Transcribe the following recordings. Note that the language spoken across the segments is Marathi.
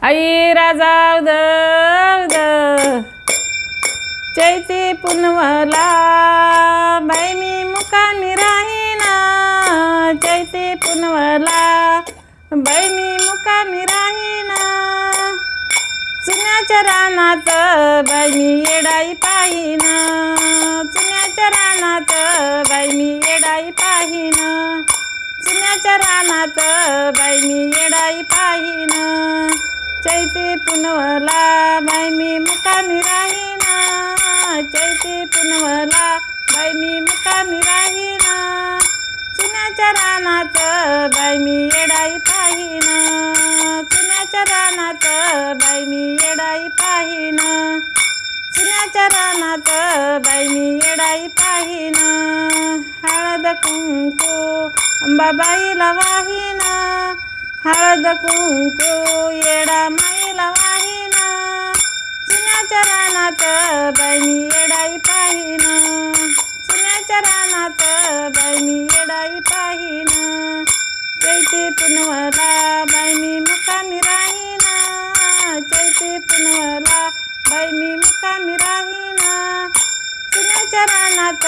आई राजा उद चैती पुनवला बाई मी मुकामी राहीना चैती पुनवला बाई मी मुकामी राहीना चुन्याच्या रानात बाई मी येडाई पाहिना चुन्याच्या रानात बाई मी येडाई पाहिना चुन्याच्या रानात बाई मी येडाई पाहिना चैती पुनवला बाई मी मुकामी राहीना चैती पुनवला बाई मी मुकामी राहीना चुन्याच्या रानात बाई मी येडाई पाहिना चुन्याच्या रानात बाई मी येडाई पाहिना चुन्याच्या रानात बाई मी येडाई पाहिना हळद कुंकू अंबाबाईला वाहिना हळद कुंकू येडा माईला वाहिना चुन्याच्या रानात बाई मी येडाई पाहिना चुन्याच्या रानात बाई मी येडाई पाहिना चैती पुनवला बाई मी मुकामी राहीना चैती पुनवला बाई मी मुकामी राहीना चुन्याच्या रानात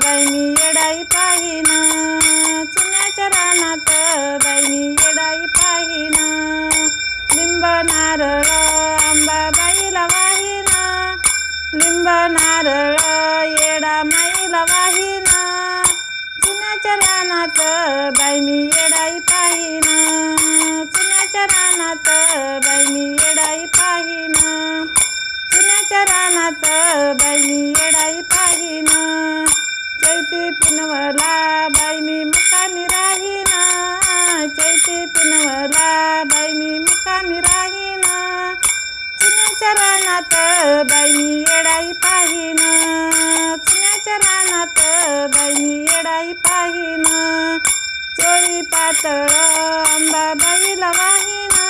बाई मी येडाई पाहिना चुन्याच्या रानात बाई मी येडाई पाहिना लिंब नारळ अंबाबाईला वाहिना लिंब नारळ येडा माईला वाहिना चुन्याच्या रानात बाई मी येडाई पाहिना चुन्याच्या रानात बाई मी येडाई पाहिना चुन्याच्या रानात बाई मी येडाई पाहिना चैती पुनवला बाई मी मुकामी राहीना चैती पुनवला बाई मी मुकामी राहीना चुन्याच्या रानात बाई मी येडाई पाहिना चुन्याच्या रानात बाई मी येडाई पाहिना चोळी पातळ अंबाबाईला वाहिना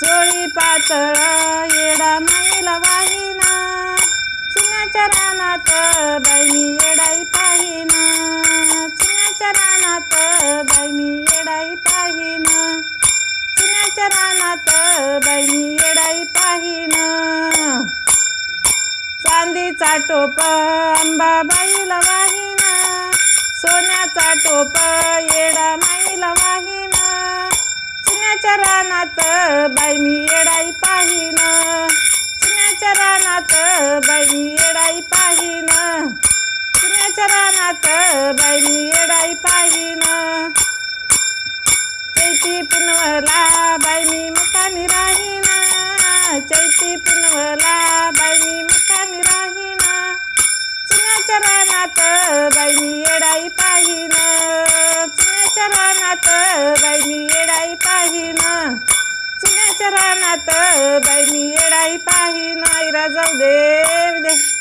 चोळी पातळ येडा माईला वाहिना चुन्याच्या रानात बाई मी येडाई पाहिना चुन्याच्या रानात बाई मी येडाई पाहिना चुन्याच्या रानात बाई मी येडाई पाहिना चांदीचा टोप अंबाबाईला वाहिना सोन्याचा टोप येडा माईला वाहिना चुन्याच्या रानात बाई मी येडाई पाहिना चुन्याच्या रानात बाई मी येडाई पाहिना चुन्याच्या रानात बाई मी येडाई पाहिना चैती पुनवला बाई मी मुकामी राहीना चैती पुनवला बाई मी मुकामी राहीना चुन्याच्या रानात बाई मी येडाई पाहिना चुन्याच्या रानात बाई मी येडाई पाहिना चुन्याच्या रानात बाई मी येडाई पाहिना. आई राजा जाऊ दे